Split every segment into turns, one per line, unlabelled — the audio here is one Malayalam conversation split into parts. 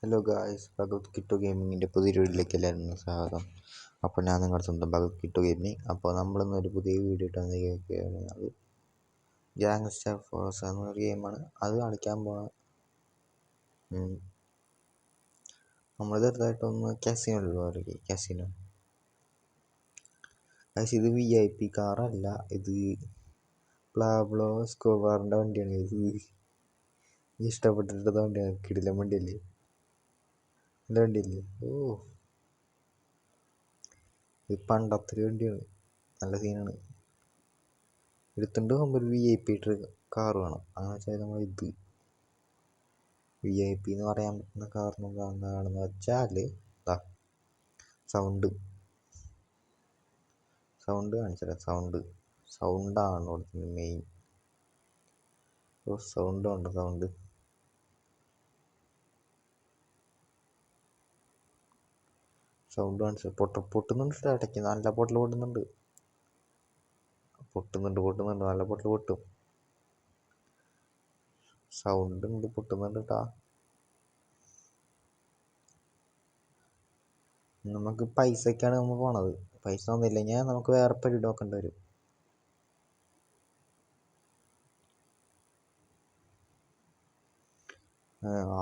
ഹലോ ഗായ്സ്, ഭഗവത് കിട്ടോ ഗെയിമിങ്ങിൻ്റെ പുതിയ വീഡിയോയിലേക്ക് എല്ലാവരും സ്വാഗതം. അപ്പോൾ ഞാൻ നിങ്ങളുടെ സ്വന്തം ഭഗവത് കിട്ടോ ഗെയിമിങ്. അപ്പോൾ നമ്മളിന്നൊരു പുതിയ വീഡിയോ ഇട്ട് വന്നിരിക്കുകയാണ്. അത് ഗ്യാങ്സ്റ്റർ ഫോഴ്സ് എന്നൊരു ഗെയിമാണ്. അത് കളിക്കാൻ പോകണം. നമ്മൾ ചെറുതായിട്ടൊന്ന് കാസിനോ കാസിനോ ഗായ്സ്, ഇത് VIP കാറല്ല, ഇത് പ്ലാബ്ലോ സ്കോബാറിൻ്റെ വണ്ടിയാണ്. ഇത് ഇഷ്ടപ്പെട്ടിട്ട വണ്ടിയാണ്. കിടിലൻ വണ്ടിയല്ലേ, നല്ല വണ്ടിയല്ലേ. ഇത് പണ്ടത്തെ ഒരു വണ്ടിയാണ്, നല്ല സീനാണ്. എടുത്തുകൊണ്ട് പോകുമ്പോൾ ഒരു VIP കാർ വേണം. അങ്ങനെ വെച്ചാൽ നമ്മൾ ഇത് VIP എന്ന് പറയാൻ പറ്റുന്ന കാറിന് എന്താണെന്ന് വെച്ചാൽ സൗണ്ട് കാണിച്ചില്ല. സൗണ്ടാണ് ഇവിടുത്തെ മെയിൻ. സൗണ്ട് ഉണ്ട്. സൗണ്ട് കാണിച്ചത് പൊട്ടുന്നുണ്ട്. ഇടയ്ക്ക് നല്ല പൊട്ടുന്നുണ്ട്. നല്ല പൊട്ടും. സൗണ്ട് ഉണ്ട്, പൊട്ടുന്നുണ്ട് കേട്ടാ. നമുക്ക് പൈസക്കാണ് നമ്മൾ പോണത്. പൈസ ഒന്നുമില്ലെങ്കിൽ നമുക്ക് വേറെ പരിപാടി നോക്കേണ്ടി വരും.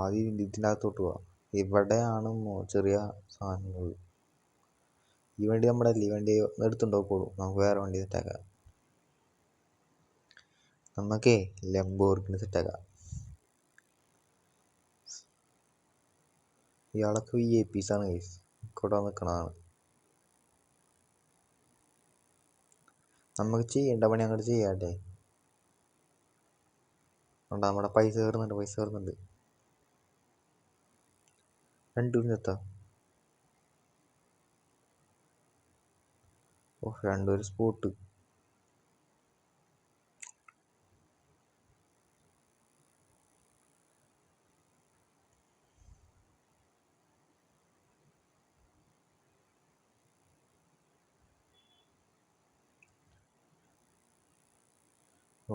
ആദ്യം ഇതിൻ്റെ അകത്തോട്ട് പോവാം. ഇവിടെയാണ് ചെറിയ സാധനങ്ങൾ. ഈ വണ്ടി നമ്മുടെ അല്ലേ, ഈ വണ്ടി എടുത്തുണ്ടോക്കോളൂ. നമുക്ക് വേറെ വണ്ടി സെറ്റാക്കാം. നമുക്കേ ലംബോർഗിനി സെറ്റാക്കാം. ഇയാളൊക്കെ VIPs ആണ് ഗൈസ്, ഇവിടെ നിൽക്കണതാണ്. നമുക്ക് ചെയ്യേണ്ട പണി അങ്ങോട്ട് ചെയ്യാട്ടെ. നമ്മുടെ പൈസ കയറുന്നുണ്ട്. രണ്ടുപേരും എത്താം. രണ്ടുപേരും സ്പോട്ട്.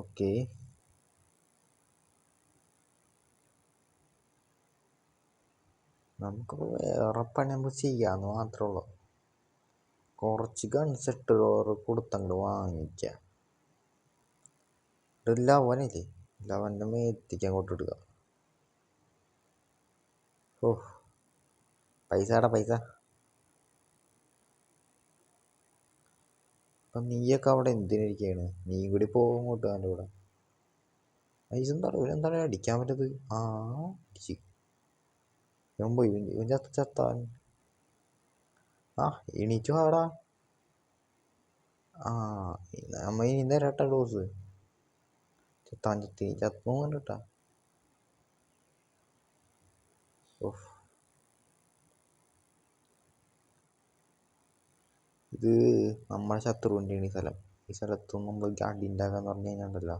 ഓക്കെ, നമുക്ക് വേറെ പണി നമുക്ക് ചെയ്യാന്ന് മാത്രമേ ഉള്ളൂ. കുറച്ച് ഗൺസെട്ട് കൊടുത്തങ്ങോട്ട് വാങ്ങിക്കാം. ലവനില്ലേ, ലവൻ്റെ മേത്തിക്ക് അങ്ങോട്ട് ഇടുക. പൈസ. അപ്പം നീയൊക്കെ അവിടെ എന്തിനിരിക്കുകയാണ്? നീ കൂടി പോകും അങ്ങോട്ട്. എൻ്റെ കൂടെ പൈസ എന്താണ് അടിക്കാൻ പറ്റത്? അടിച്ച് ഇവൻ ചത്താൻ. എണീച്ചു ആടാ. നമ്മ ഇനി തരട്ടാ ഡോസ്. ചത്തു കണ്ടിട്ടാ. ഇത് നമ്മളെ ശത്രുവിൻ്റെയാണ് ഈ സ്ഥലം. ഈ സ്ഥലത്തൊന്നും നമ്മൾ അടി ഉണ്ടാക്കാന്ന് പറഞ്ഞു കഴിഞ്ഞാണ്ടല്ലോ,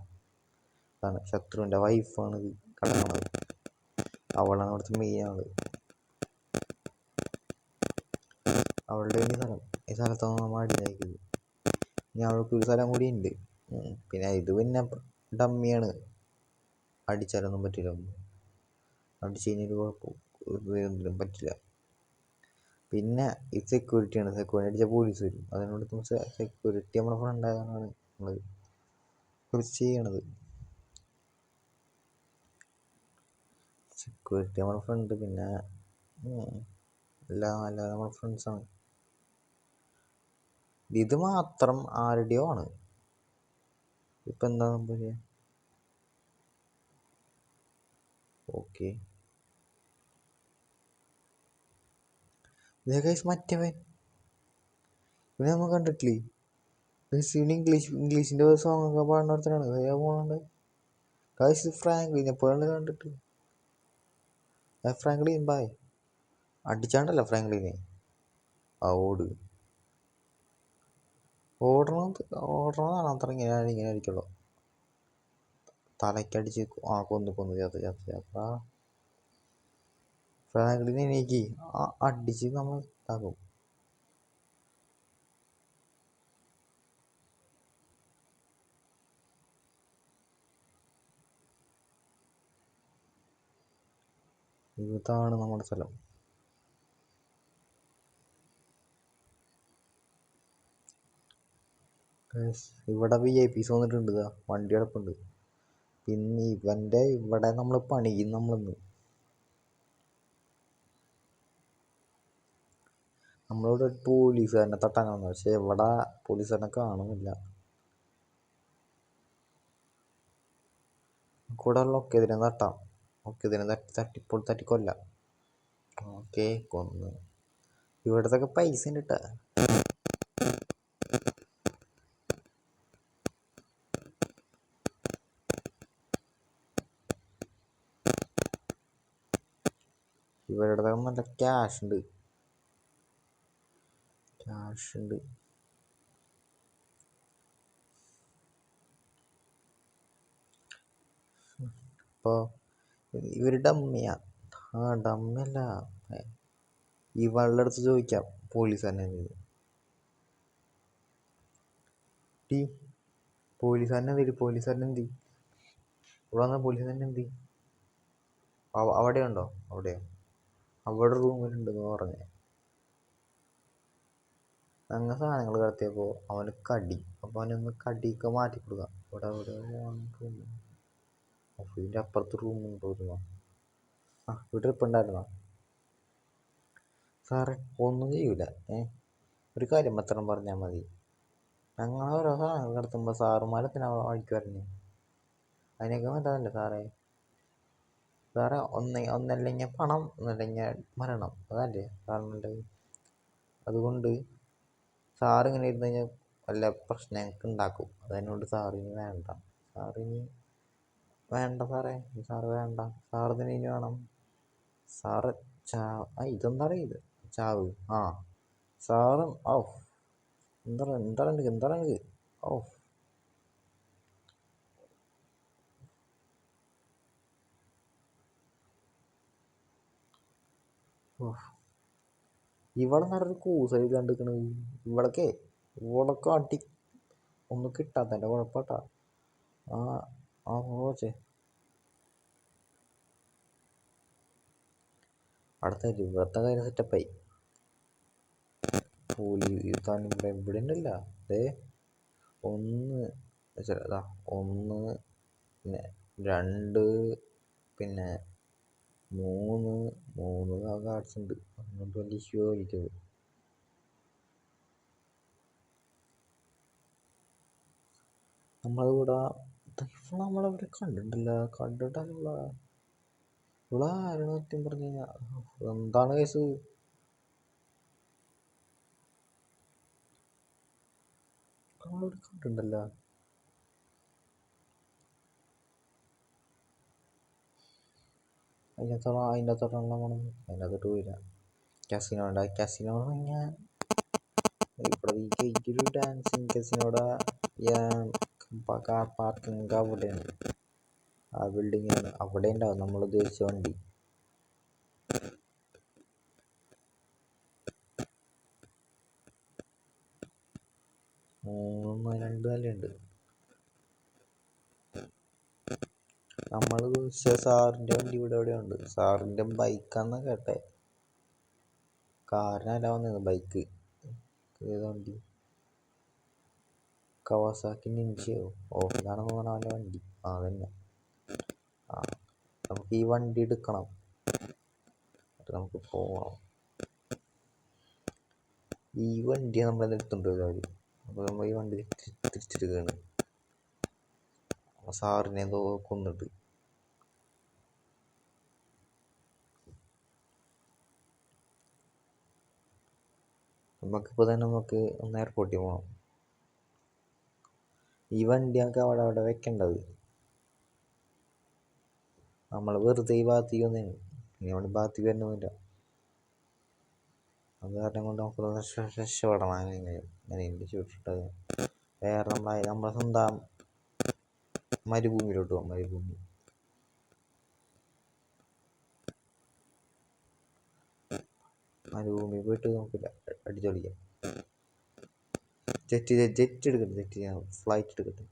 അതാണ് ശത്രുവിൻ്റെ വൈഫാണ് ഇത് കിടക്കുന്നത്. അവളാണ് അവിടുത്തെ മെയിൻ ആള്. അവളുടെ ഈ സ്ഥലത്തൊന്നും നമ്മൾ അടി ഉണ്ടാക്കിയത്. ഇനി അവൾക്കൊരു സ്ഥലം കൂടി ഉണ്ട്. പിന്നെ ഇത് പിന്നെ ഡമ്മിയാണ്, അടിച്ചാലൊന്നും പറ്റില്ല. അടിച്ചു കഴിഞ്ഞൊരു കുഴപ്പം പറ്റില്ല. പിന്നെ ഇത് സെക്യൂരിറ്റിയാണ്. സെക്യൂരിറ്റി അടിച്ചാൽ പോലീസ് വരും. അതിനോട് സെക്യൂരിറ്റി നമ്മുടെ ഫ്രണ്ട് ആയതാണ് നമ്മൾ കുറിച്ച് ചെയ്യണത്. സെക്യൂരിറ്റി നമ്മുടെ ഫ്രണ്ട്, പിന്നെ എല്ലാം നമ്മുടെ ഫ്രണ്ട്സാണ്. ഇത് മാത്രം ആരുടെയോ ആണ്. ഇപ്പം എന്താ സംഭവിക്കുക? ഓക്കെ, മറ്റവൻ ഇവനെ നമ്മൾ കണ്ടിട്ടില്ലേ? ഇംഗ്ലീഷിൻ്റെ സോങ് ഒക്കെ പാടുന്നിടത്താണ് പോകണുണ്ട്. കാശ് ഫ്രാങ്ക്ലിൻ എപ്പോഴാണ് കണ്ടിട്ട്? Franklin bye അടിച്ചാണ്ടല്ലോ ഫ്രാങ്ക്ലിനെ. ഓടണമെന്നാണ് അത്ര. ഇങ്ങനെ അടിക്കുള്ളൂ. തലയ്ക്കടിച്ച് കൊന്നു ചത്ത. ഫ്രാങ്ക്ലിനെ എനിക്ക് അടിച്ച് നമ്മൾ ഇതാക്കും. ഇതാണ് നമ്മുടെ സ്ഥലം. ഇവിടെ VIPs വന്നിട്ടുണ്ട്. വണ്ടി കിടപ്പുണ്ട്. പിന്നെ ഇവൻ്റെ ഇവിടെ നമ്മൾ പണിയും. നമ്മളിവിടെ ഒരു പോലീസുകാരനെ തട്ടാൻ വന്നു. പക്ഷെ ഇവിടെ പോലീസുകാരനെ കാണുന്നില്ല. കൂടെ ഉള്ള ഒക്കെ ഇതിനെ തട്ടാം. ഒക്കെ ഇതിനെ തട്ടിക്കൊല്ലാം. ഓക്കെ, കൊന്ന്. ഇവിടത്തൊക്കെ പൈസ ഉണ്ട് കേട്ടാ. ഇവരുടെ നല്ല ക്യാഷ് ഉണ്ട്. അപ്പോൾ ഇവർ ഡമ്മിയാ. ഡമ്മിയല്ല. ഇവളുടെ അടുത്ത് ചോദിക്കാം പോലീസുകാരനെ. പോലീസുകാരൻ എന്തി ഇവിടെ വന്ന പോലീസുകാരൻ എന്തി അവിടെ ഉണ്ടോ? അവിടെ റൂമിലുണ്ടെന്ന് പറഞ്ഞേ. ഞങ്ങൾ സാധനങ്ങൾ കടത്തിയപ്പോൾ അവന് കടി. അപ്പോൾ അവനൊന്ന് കടിയൊക്കെ മാറ്റി കൊടുക്കാം. ഇവിടെ ഇതിൻ്റെ അപ്പുറത്ത് റൂമുണ്ടോ? ഇവിടെ ഇപ്പുണ്ടായിരുന്നോ? സാറേ ഒന്നും ചെയ്യൂല. ഒരു കാര്യം മാത്രം പറഞ്ഞാൽ മതി. ഞങ്ങൾ ഓരോ സാധനങ്ങൾ കടത്തുമ്പോൾ സാറുമാരത്തിന് വഴിക്ക് വരണേ. അതിനൊക്കെ നല്ലതല്ലേ സാറേ? ഒന്നല്ലെങ്കിൽ പണം, ഒന്നല്ലെങ്കിൽ മരണം. അതല്ലേ സാറിനുണ്ട്. അതുകൊണ്ട് സാറിങ്ങനെ ഇരുന്ന് കഴിഞ്ഞാൽ വല്ല പ്രശ്നങ്ങൾക്ക് ഉണ്ടാക്കും. അതിനോട് സാറിന് വേണ്ട. സാറ് വേണ്ട. സാറിന് ഇനി വേണം. സാറ് ഇതെന്താണ് ഇത്? ചാവ്. സാറും എന്താണ് ഇവിടെ നടന്നൊരു കൂസായി കണ്ടിരിക്കണത്. ഇവളൊക്കെ അടി ഒന്നും കിട്ടാത്തതിൻ്റെ കുഴപ്പട്ടാ. പോച്ചേ അടുത്ത ഇവിടുത്തെ കാര്യം സെറ്റപ്പായി. ഇവിടെ ഉണ്ടല്ല. ഒന്ന്, പിന്നെ 2, പിന്നെ 3 കാർഡ്സ് ഉണ്ട്. അങ്ങോട്ട് വലിയ ഇഷ്യൂ ആയിരിക്കും. നമ്മളിവിടെ നമ്മളവിടെ കണ്ടിട്ടല്ല. ഇവിടെ ആരാണ് സത്യം പറഞ്ഞു കഴിഞ്ഞാൽ? എന്താണ് കേസ്? നമ്മളിവിടെ കണ്ടിട്ടുണ്ടല്ലോ. അതിനകത്തോട്ട് പോയില്ല. കസിനോ എന്ന് പറഞ്ഞാൽ ഇവിടെ ഡാൻസിങ് കസിനോടെ കാർ പാർക്കിംഗ് അവിടെയാണ്. ആ ബിൽഡിങ്ങിലാണ്. അവിടെ ഉണ്ടാവും നമ്മൾ ഉദ്ദേശിച്ച വണ്ടി. 2 നിലയുണ്ട്. നമ്മൾ സാറിൻ്റെ വണ്ടി ഇവിടെ എവിടെയുണ്ട്. സാറിൻ്റെ ബൈക്കാന്ന് കേട്ടെ. കാറിനല്ല വന്നത്, ബൈക്ക്. ഏത് വണ്ടി? കവാസാക്കി നിഞ്ചയോ? ഇതാണെന്ന് തോന്നുന്നു അവൻ്റെ വണ്ടി. അതന്നെ. നമുക്ക് ഈ വണ്ടി എടുക്കണം. നമുക്ക് പോകണം. ഈ വണ്ടി നമ്മളെ എടുത്തുകൊണ്ട് വരും. അപ്പോൾ നമ്മൾ ഈ വണ്ടി തിരിച്ചെടുക്കുകയാണ്. സാറിനെ എന്തോ കൊന്നിട്ട്. നമുക്കിപ്പോൾ തന്നെ ഒന്ന് എയർപോർട്ടിൽ പോകണം. ഈ വണ്ടി നമുക്ക് അവിടെ വെക്കേണ്ടത്. നമ്മൾ വെറുതെ ഈ ഭാഗത്തേക്ക് വന്നതാണ്. ഇനി നമ്മൾ ഭാഗത്തേക്ക് വരുന്നൊന്നുമില്ല. അത് കാരണം കൊണ്ട് നമുക്ക് രക്ഷപ്പെടണം. അങ്ങനെ ചുട്ടിട്ടത് വേറെ നമ്മളെ സ്വന്തം മരുഭൂമിയിലോട്ട് പോകാം. മരുഭൂമി പോയിട്ട് നമുക്കില്ല അടിച്ചൊളിക്കാം. ജെറ്റ് എടുക്കട്ടെ. ഫ്ലൈറ്റ് എടുക്കട്ടെ.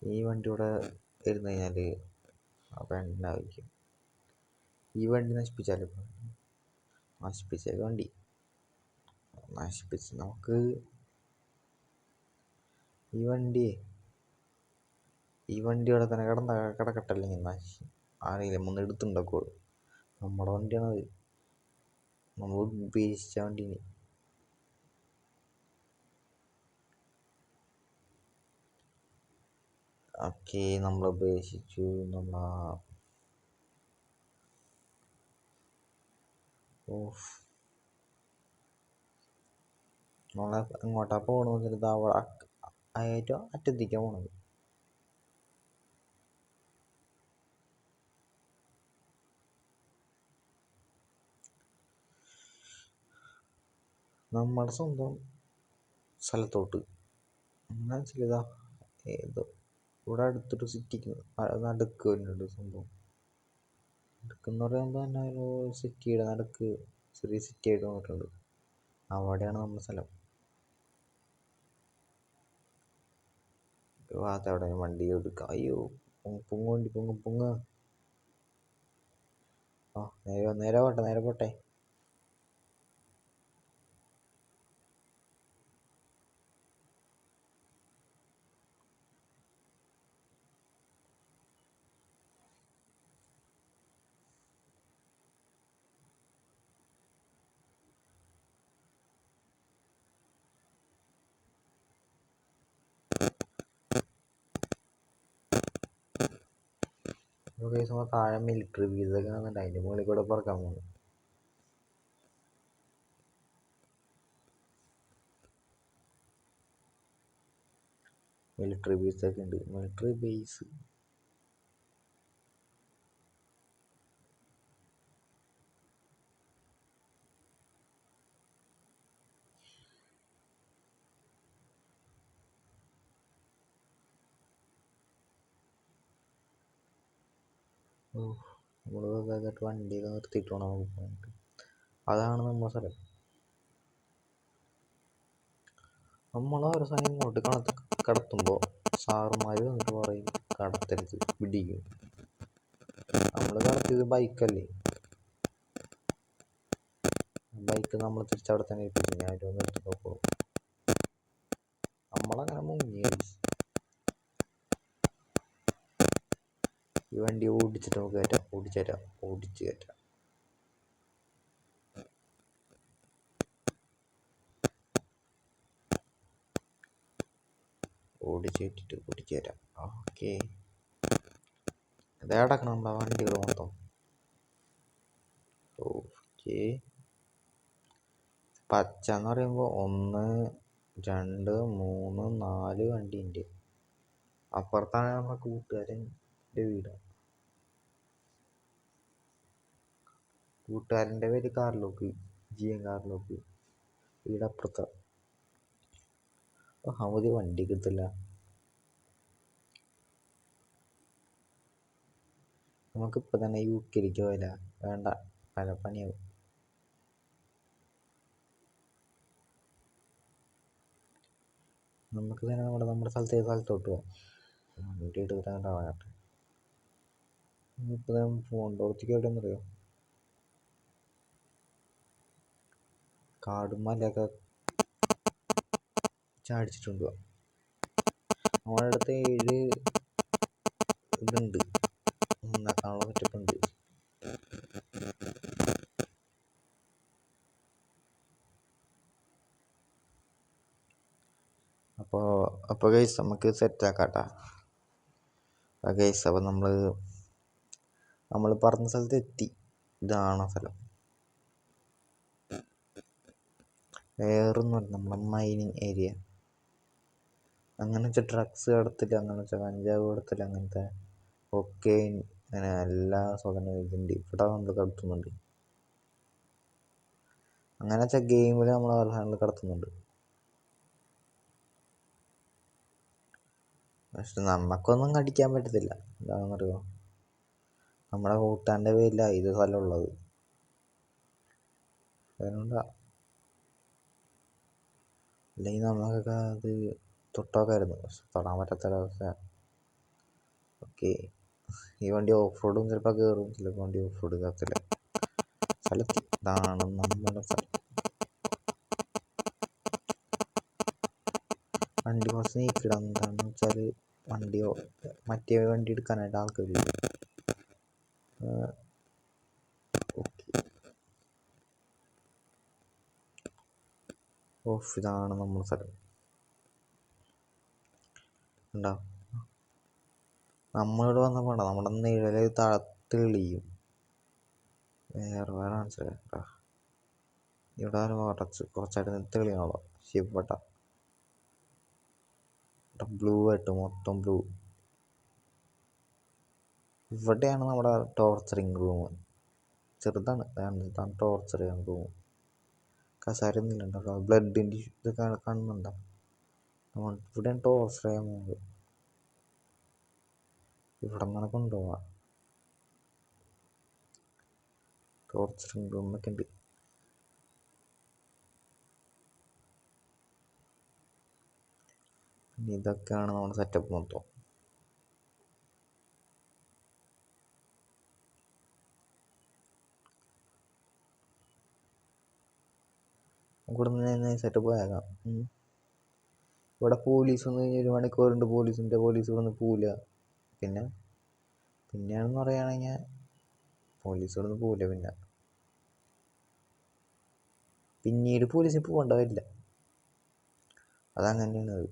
ഈ വണ്ടി ഇവിടെ ഇരുന്ന് കഴിഞ്ഞാൽ അപ്പം ഉണ്ടായിരിക്കും. ഈ വണ്ടി നശിപ്പിച്ചാലോ? നശിപ്പിച്ചേക്ക് വണ്ടി നശിപ്പിച്ച് നമുക്ക് ഈ വണ്ടിയെ ഇവിടെ തന്നെ കിടക്കട്ടെ, അല്ലെങ്കിൽ ആരെങ്കിലും ഒന്ന് എടുത്തുണ്ടാക്കുള്ളൂ. നമ്മുടെ വണ്ടിയാണത്, നമ്മൾ ഉപേക്ഷിച്ച വണ്ടീന്. ഓക്കെ, നമ്മൾ ഉപേക്ഷിച്ചു. നമ്മളെ എങ്ങോട്ടാ പോകണമെന്ന് വെച്ചിട്ട് ഏറ്റവും അറ്റത്തേക്കാണ് പോണത്. നമ്മുടെ സ്വന്തം സ്ഥലത്തോട്ട്. എന്താ വെച്ചാൽ ഏതോ ഇവിടെ അടുത്തൊരു സിറ്റിക്ക് നടുക്ക് വരുന്നുണ്ട് സംഭവം. നടുക്കെന്ന് പറയുമ്പോൾ തന്നെ ഒരു സിറ്റിയുടെ നടുക്ക് ചെറിയ സിറ്റി ആയിട്ട് വന്നിട്ടുണ്ട്. അവിടെയാണ് നമ്മുടെ സ്ഥലം. അവിടെ വണ്ടി എടുക്കാം. അയ്യോ, വണ്ടി പൊങ്ങ. ആ നേരെ പോട്ടെ. താഴെ മിലിറ്ററി ബേസൊക്കെ കാണുന്നുണ്ട്, അതിൻ്റെ മുകളിൽ കൂടെ പറക്കാൻ പോകുന്നു. മിലിറ്ററി ബേസൊക്കെ ഉണ്ട്. മിലിറ്ററി ബേസ് നമ്മൾ വണ്ടിയൊക്കെ നിർത്തിയിട്ട് വേണം നമുക്ക് പോകാനായിട്ട്. അതാണ് നമ്മുടെ സ്ഥലം. നമ്മൾ ഓരോ സ്ഥലം ഇങ്ങോട്ട് കടത്തുമ്പോൾ സാറുമാർ വന്നിട്ട് പറയും കടത്തരുത്, പിടിക്കും. നമ്മൾ കടത്തിയത് ബൈക്കല്ലേ, ബൈക്ക് നമ്മൾ തിരിച്ചവിടെ തന്നെ ഏൽപ്പിച്ചു. ഞാൻ ഒന്ന് എടുത്ത് നോക്കുള്ളൂ. നമ്മളങ്ങനെ മുങ്ങി. ഈ വണ്ടി ഓടിച്ചിട്ട് നമുക്ക് കയറ്റാം, ഓടിച്ച് കയറ്റാം. ഓടിച്ച് കയറ്റാം. ഓക്കെ, ഇതടക്കണം നമ്മുടെ വണ്ടികൾ മൊത്തം. ഓക്കെ, പച്ച എന്ന് പറയുമ്പോൾ 1 2 3 4 വണ്ടിയുണ്ട്. അപ്പുറത്താണ് നമ്മുടെ കൂട്ടുകാരൻ്റെ വീട്. കൂട്ടുകാരൻ്റെ പേര് കാർലോക്ക്, GN കാർലോക്ക്. വീടപ്പുറത്ത. അവധി വണ്ടി കിട്ടില്ല. നമുക്കിപ്പോൾ തന്നെ UK പോയില്ല, വേണ്ട, പല പണിയാവും. നമുക്ക് തന്നെ നമ്മുടെ സ്ഥലത്തോട്ട് പോവാം. വണ്ടി എടുത്തിട്ടാകട്ടെ. ഇപ്പോൾ ഞാൻ പോകേണ്ടോടത്തേക്ക് എവിടെയെന്ന് അറിയോ? കാടും മലയൊക്കെ ചാടിച്ചിട്ടുണ്ട്. നമ്മുടെ അടുത്ത് 7 ഇതുണ്ട്, ഉണ്ടാക്കാനുള്ള സെറ്റപ്പുണ്ട്. അപ്പോൾ ഗൈസ് നമുക്ക് സെറ്റാക്കാട്ടാ. ഗൈസ്, അപ്പോൾ നമ്മൾ പറഞ്ഞ സ്ഥലത്ത് എത്തി. ഇതാണ് സ്ഥലം. വേറൊന്നുമല്ല, നമ്മുടെ മൈനിങ് ഏരിയ. അങ്ങനെ വെച്ചാൽ ഡ്രഗ്സ് കടത്തില്ല, അങ്ങനെ വെച്ചാൽ കഞ്ചാവ് കടത്തില്ല, അങ്ങനത്തെ ഒക്കെ അങ്ങനെ എല്ലാ സാധനവും ഇതുണ്ട് ഇവിടെ. നമ്മൾ കടത്തുന്നുണ്ട്. അങ്ങനെ വെച്ചാൽ ഗെയിമിൽ നമ്മൾ പല സാധനങ്ങൾ കടത്തുന്നുണ്ട്. പക്ഷെ നമുക്കൊന്നും കടിക്കാൻ പറ്റത്തില്ല. എന്താണെന്നറിയോ? നമ്മുടെ കൂട്ടാൻ്റെ പേരിലാണ് ഇത് സ്ഥലമുള്ളത്. അതുകൊണ്ടാ, അല്ലെങ്കിൽ നമുക്കൊക്കെ അത് തൊട്ടോക്കായിരുന്നു. പക്ഷെ തൊടാൻ പറ്റാത്തൊരവസ്ഥ. ഓക്കെ, ഈ വണ്ടി ഓഫ് റോഡും ചിലപ്പോൾ കയറും, ചിലപ്പോൾ വണ്ടി ഓഫ് റോഡ് കയറത്തില്ല. സ്ഥലത്ത് ഇതാണ് നമ്മുടെ സ്ഥലം. വണ്ടി കുറച്ച് നീക്കിടാം. എന്താണെന്ന് വെച്ചാൽ വണ്ടിയോ മറ്റേ വണ്ടി എടുക്കാനായിട്ട് ആൾക്കാരില്ല. ഓഫ് ഇതാണ് നമ്മുടെ സ്ഥലം. ഉണ്ടോ? നമ്മളിവിടെ വന്ന പോണ്ട, നമ്മുടെ നിഴല് തെളിയും. വേറെ മനസ്സിലാക്കാം. ഇവിടെ കുറച്ചായിട്ട് തെളിയാണല്ലോ. ശിവട്ട ബ്ലൂ ആയിട്ട് മൊത്തം ബ്ലൂ. ഇവിടെയാണ് നമ്മുടെ ടോർച്ചറിങ് റൂം. ചെറുതാണ്, ഇതാണ് ടോർച്ചറിങ് റൂം. കസാരയൊന്നും ഇല്ലണ്ടോ? ബ്ലഡിൻ്റെ ഇത് കാണുന്നുണ്ടോ? ഇവിടെയാണ് ടോർച്ചർ ചെയ്യാൻ പോകുന്നത്. ഇവിടെ നിന്നാണ് കൊണ്ടുപോവാ. ടോർച്ചറിങ് റൂമൊക്കെ ഉണ്ട്. ഇതൊക്കെയാണ് നമ്മുടെ സെറ്റപ്പ് മൊത്തം. ഇവിടെ നിന്ന് സെറ്റപ്പ് പോയാകാം. ഇവിടെ പോലീസ് വന്ന് കഴിഞ്ഞാൽ 1 മണിക്കൂറുണ്ട്. പോലീസ് ഇവിടെ പോവില്ല. പിന്നെയാണെന്ന് പറയുകയാണെങ്കിൽ പോലീസ് ഇവിടെ നിന്ന് പോവില്ല. പിന്നീട് പോലീസിന് പോകേണ്ട വരില്ല. അതങ്ങനെയാണ്. അത്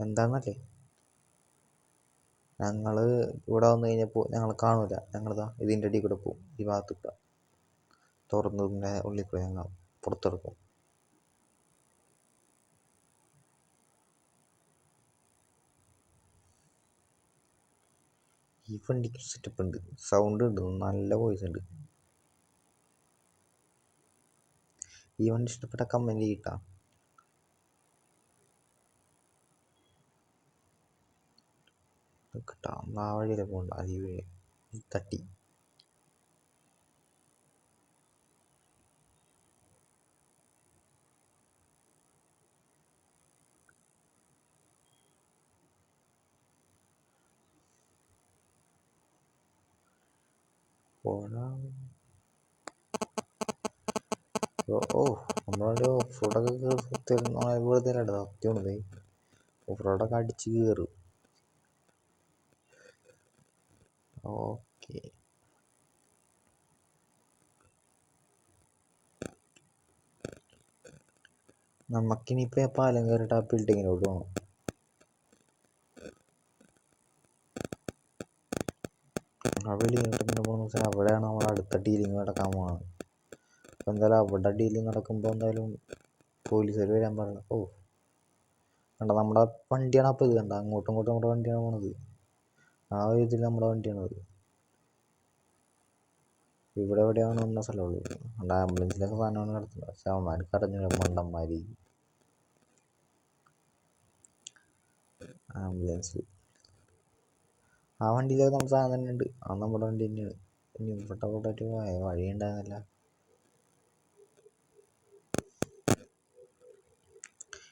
എന്താണെന്നല്ലേ, ഞങ്ങൾ ഇവിടെ വന്നു കഴിഞ്ഞപ്പോൾ ഞങ്ങൾ കാണൂല. ഞങ്ങളിതാ ഇതിൻ്റെ അടിയിൽ കൂടെ പോകും. ഈ ഭാഗത്ത് കൂടെ തുറന്നതിൻ്റെ ഉള്ളിൽ കൂടെ ഞങ്ങൾ പുറത്തിറക്കും. ഈ വണ്ടിക്ക് സെറ്റപ്പ് ഉണ്ട്, സൗണ്ട് ഉണ്ട്, നല്ല വോയിസ് ഉണ്ട്. ഈ വണ്ടി ഇഷ്ടപ്പെട്ട കമൻറ്റ് ചെയ്യട്ടാ. കേട്ടാ ആ വഴിയിലെ പോകണ്ട, അത് ഈ വഴി തട്ടി. നമ്മളൊരു ഓഫ് റോഡൊക്കെ വെറുതെ സത്യമാണ്. ഓഫ് റോഡൊക്കെ അടിച്ച് കയറും. ഓക്കെ, നമുക്കിനിയിപ്പോൾ പാലം കയറിയിട്ട് ആ ബിൽഡിങ്ങിലോട്ട് പോകണം. ആ ബിൽഡിങ്ങിലോട്ട് ഇങ്ങനെ പോകുന്ന വെച്ചാൽ അവിടെയാണ് നമ്മൾ അടുത്ത ഡീലിങ് നടക്കാൻ പോകുന്നത്. അപ്പോൾ എന്തായാലും അവിടെ ഡീലിങ് നടക്കുമ്പോൾ എന്തായാലും പോലീസുകാർ വരാൻ പറയണം. കണ്ട നമ്മുടെ വണ്ടിയാണ്. അപ്പോൾ ഇത് കണ്ട അങ്ങോട്ടും നമ്മുടെ വണ്ടിയാണ് പോണത്. ആ ഒരു ഇതിൽ നമ്മുടെ വണ്ടിയാണത്. ഇവിടെ എവിടെയാണ് നമ്മുടെ സ്ഥലമുള്ളത്. നമ്മുടെ ആംബുലൻസിലൊക്കെ സാധനമാണ് കിടത്തുന്നത്. പക്ഷെ അവന്മാർക്ക് അറിഞ്ഞില്ല, മണ്ടന്മാർ. ആംബുലൻസ് ആ വണ്ടിയിലൊക്കെ നമ്മുടെ സാധനം തന്നെ ഉണ്ട്. അത് നമ്മുടെ വണ്ടി തന്നെയാണ്. ഇനി ഇവിടെ വഴി ഉണ്ടാകുന്നില്ല.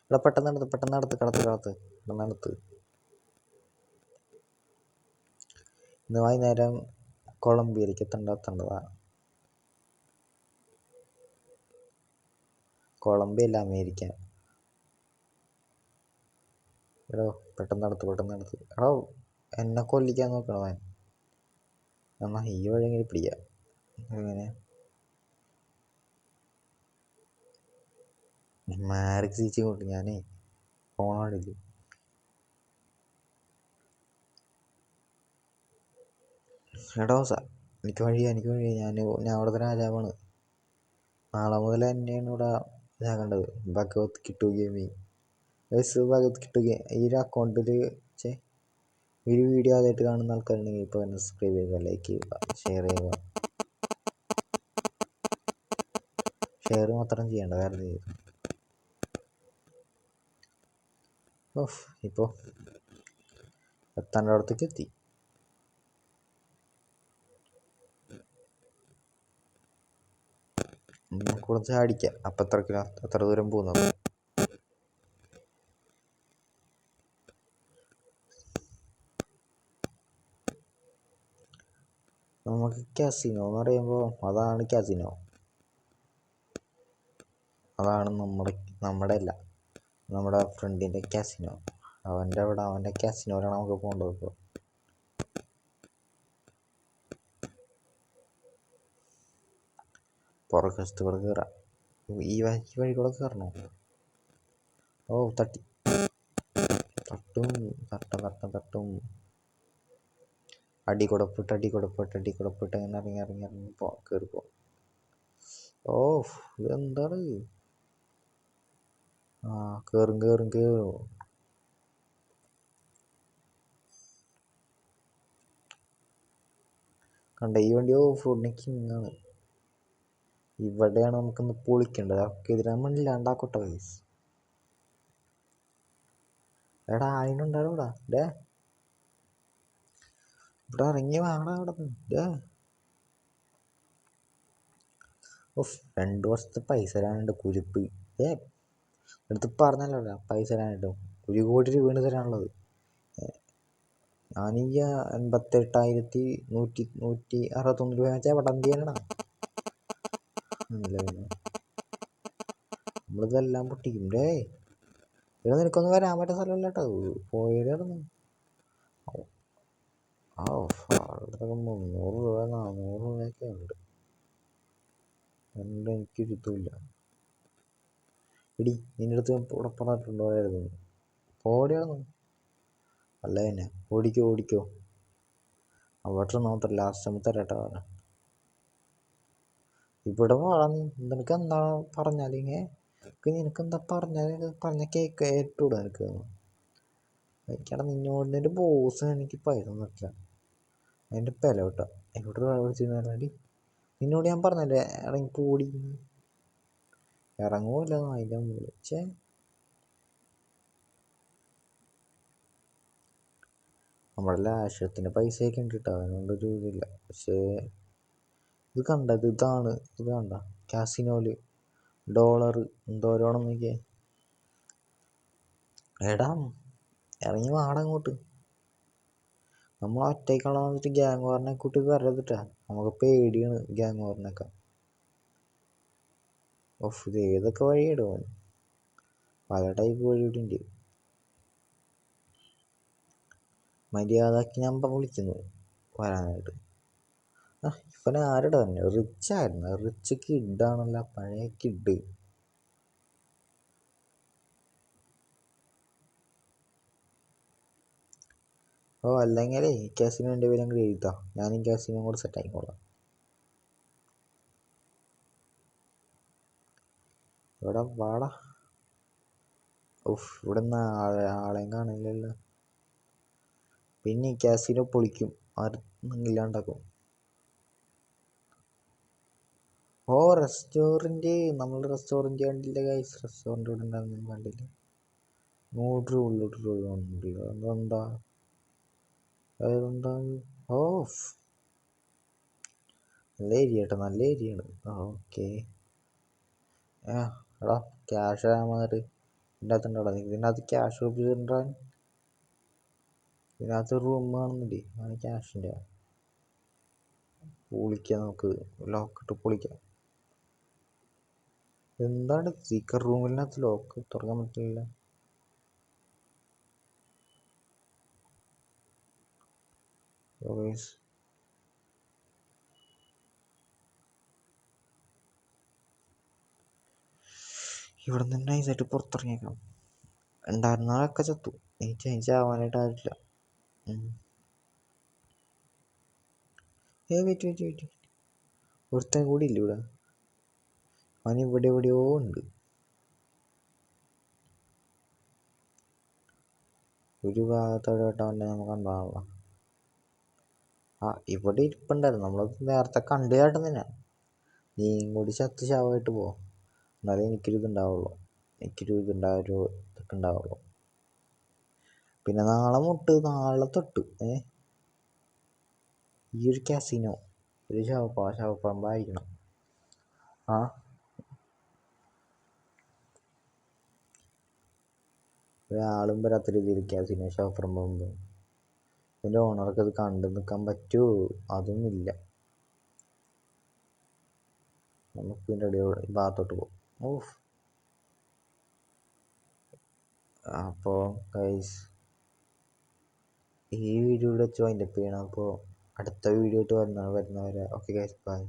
ഇവിടെ പെട്ടെന്ന് നടത്ത്. ഇന്ന് വൈകുന്നേരം കൊളംബിയയിലേക്ക് എത്തേണ്ടതാ. കൊളംബിയ അല്ല, അമേരിക്ക. എടോ പെട്ടെന്ന് നടത്ത്. എടോ എന്നെ കൊല്ലിക്കാൻ നോക്കണോ ഞാൻ? എന്നാ ഈ വഴി എങ്ങനെ പിടിക്കാം? എങ്ങനെ മാരക് സീച്ച് കൊണ്ട് ഞാനേ ഫോൺ പാടില്ല. എടോ എനിക്ക് വഴിയാ. ഞാൻ അവിടുത്തെ രാജാവാണ്. നാളെ മുതൽ തന്നെയാണ് ഇവിടെ ഇതാകേണ്ടത്. ഭഗവത് കിട്ടു ഗെയിമിങ്. ഭഗവത് കിട്ടു ഈ ഒരു അക്കൗണ്ടിൽ ഈ ഒരു വീഡിയോ ആദ്യമായിട്ട് കാണുന്ന ആൾക്കാരുണ്ടെങ്കിൽ ഇപ്പോൾ തന്നെ സബ്സ്ക്രൈബ് ചെയ്യുക, ലൈക്ക് ചെയ്യുക, ഷെയർ ചെയ്യുക. ഷെയർ മാത്രം ചെയ്യേണ്ട, വേറെ ചെയ്തു. ഇപ്പോൾ എത്തേണ്ടടത്തേക്ക് എത്തി. കുറച്ച് അടിക്കാം. അപ്പം എത്ര ദൂരം പോകുന്നത്? നമുക്ക് കാസിനോ എന്ന് പറയുമ്പോൾ അതാണ് കാസിനോ. അതാണ് നമ്മുടെ അല്ല, നമ്മുടെ ഫ്രണ്ടിൻ്റെ കാസിനോ. അവൻ്റെ കാസിനോയിലാണ് നമുക്ക് പോകേണ്ടത്. ഇപ്പോൾ പുറകശത്ത് കൂടെ കയറാം. ഈ വഴി കൂടെ കയറണോ? ഓ തട്ടി തട്ടും തട്ടും. അടി കൊടുപ്പിട്ട് ഇങ്ങനെ ഇറങ്ങി കയറിപ്പോ. ഓ ഇതെന്താണ്? ആ കയറും. കണ്ട, ഈ വണ്ടി ഓഫ് റോഡിന് കിങ്ങാണ്. ഇവിടെയാണ് നമുക്കൊന്ന് പൊളിക്കേണ്ടത്. അവർക്ക് എതിരെ മണ്ണില്ലാണ്ടാക്കോട്ടെ വയസ്സ്. എടാ അതിനുണ്ടാവും ഇവിടെ ഇറങ്ങി വേണം അവിടെ നിന്ന്. ഓഫ് 2 വർഷത്തെ പൈസ തരാനുണ്ട് കുരിപ്പ്. എടുത്ത് പറഞ്ഞല്ലോ പൈസ തരാനായിട്ടും 1 കോടി രൂപയാണ് തരാനുള്ളത്. ഞാനീ 88,161 രൂപ വെച്ചാൽ എവിടെ എന്ത് ചെയ്യാനാണ്? നമ്മളിതെല്ലാം പൊട്ടിക്കും. ഇവിടെ നിനക്കൊന്നും വരാൻ പറ്റുന്ന സ്ഥലമല്ല കേട്ടോ. പോയതായിരുന്നു. അവിടത്തൊക്കെ 300 രൂപ 400 രൂപയൊക്കെ ഉണ്ട്. എനിക്കൊരിതുമില്ല. ഇടി നിൻ്റെ അടുത്ത് ഇവിടെ പറഞ്ഞിട്ടുണ്ടായിരുന്നു പോടിയായിരുന്നു. അല്ല തന്നെ ഓടിക്കോ. അവിടെ നോക്കട്ടെ, ലാസ്റ്റ് തരട്ടോ. ഇവിടെ വാടാ നീ. നിനക്ക് എന്താ പറഞ്ഞാൽ നിനക്കെന്താ പറഞ്ഞ കേട്ടൂടാ നിനക്ക്. എനിക്കടാ നിന്നോടിൻ്റെ ബോസ് എനിക്ക് പൈസ തന്നിട്ടില്ല. അതിൻ്റെ വില കേട്ടോ. എന്നോട് വിളിച്ചിരുന്നാടി, നിന്നോട് ഞാൻ പറഞ്ഞല്ലേ ഇറങ്ങി പോടി. ഇറങ്ങൂല്ല അതിൻ്റെ മുകളിൽ. നമ്മുടെ ലാശത്തിൻ്റെ പൈസയൊക്കെ ഉണ്ട് കേട്ടോ, അതിനൊണ്ടൊരു ഇതില്ല. പക്ഷേ ഇത് കണ്ടത് ഇത് കണ്ട കാസിനോയില് ഡോളർ എന്തോരമാണെന്ന് നോക്കിയേ. എടാ ഇറങ്ങി വാടങ്ങോട്ട്. നമ്മൾ ഒറ്റയ്ക്കുള്ള വന്നിട്ട് ഗ്യാങ് വാറിനെ കൂട്ടി വരരുതിട്ടാ. നമുക്ക് പേടിയാണ് ഗ്യാങ് വാറിനൊക്കെ. ഓഫ് ഇത് ഏതൊക്കെ വഴിയിടും. പല ടൈപ്പ് വഴി ഇവിടെ ഉണ്ട്. മര്യാദക്ക് ഞാൻ വിളിക്കുന്നു വരാനായിട്ട്. ഇവനെ ആരുടെ തന്നെ റിച്ചായിരുന്നു. റിച്ച് കിഡാണല്ലോ, പഴയ കിഡ്. അല്ലെങ്കിലേ ഈ കാസിനോ എൻ്റെ പേര് അങ്ങോട്ട് എഴുതാ. ഞാനും കാസിനോ കൂടെ സെറ്റ് ആയിക്കോളാം. ഇവിടെ വാടാ. ഇവിടെ നിന്ന് ആളെയും കാണില്ലല്ലോ. പിന്നെ ഈ കാസിനോ പൊളിക്കും, ഇല്ലാണ്ടാക്കും. റെസ്റ്റോറൻറ്റ്, നമ്മളുടെ റെസ്റ്റോറൻറ്റ് കണ്ടില്ല ഗൈസ്. റെസ്റ്റോറൻറ്റ് ഇവിടെ ഉണ്ടാകുന്ന കണ്ടില്ല. 100 രൂപ ഉണ്ടല്ലോ. അതെന്താ? നല്ല ഏരിയ കേട്ടോ, നല്ല ഏരിയയാണ്. ഓക്കെ. എടാ ക്യാഷ് തരാൻ വന്നിട്ട് ഇതിൻ്റെ അകത്തുണ്ടോടാ? ഇതിനകത്ത് ക്യാഷ് ഒപ്പിച്ചിട്ടുണ്ടാ? ഇതിനകത്ത് റൂം കാണുന്നില്ലേ? ആണ് ക്യാഷിൻ്റെ. പൊളിക്കാം, നമുക്ക് ലോക്കിട്ട് പൊളിക്കാം. എന്താണ് സീക്രട്ട് റൂമിനകത്ത് ലോക്ക് തുറക്കാൻ പറ്റില്ല? ഇവിടെ നിന്ന് നൈസായിട്ട് പുറത്തിറങ്ങിയേക്കാം. ഉണ്ടായിരുന്നതൊക്കെ ചത്തു. ഈ ചേഞ്ച് ആവാനായിട്ട് ആയിട്ടില്ല. വെയിറ്റ് ഒരുത്തൻ കൂടി ഇല്ല ഇവിടെ. അവൻ ഇവിടെ എവിടെയോ ഉണ്ട്. ഒരു ഭാഗത്തോടെ അവൻ്റെ നമുക്ക് കണ്ടാണല്ലോ. ഇവിടെ ഇരിപ്പുണ്ടായിരുന്നു. നമ്മളത് നേരത്തെ കണ്ടു കേട്ടുന്നില്ല. നീയും കൂടി ചത്ത് ശവമായിട്ട് പോ, എന്നാലേ എനിക്കൊരു ഇതുണ്ടാവുള്ളൂ. ഇതൊക്കെ ഉണ്ടാവുള്ളൂ. പിന്നെ നാളെ തൊട്ട് ഈ ഒരു കാസിനോ ഒരു ശവപ്പറമ്പായിരിക്കണം. ഒരാളും വരാത്ത രീതിയിൽ കാസിനോ ശവപ്പറമ്പ്. ഇതിൻ്റെ ഓണർക്ക് അത് കണ്ടു നിൽക്കാൻ പറ്റുമോ? അതൊന്നുമില്ല. നമുക്ക് പിന്നെ ഈ ഭാഗത്തോട്ട് പോകും. ഓഫ്. അപ്പോൾ ഗൈസ് ഈ വീഡിയോ ഇവിടെ വെച്ച് വൈൻഡപ്പ് ചെയ്യണം. അപ്പോൾ അടുത്ത വീഡിയോ ആയിട്ട് വരുന്നവരെ ഓക്കെ ഗൈസ് ബൈ.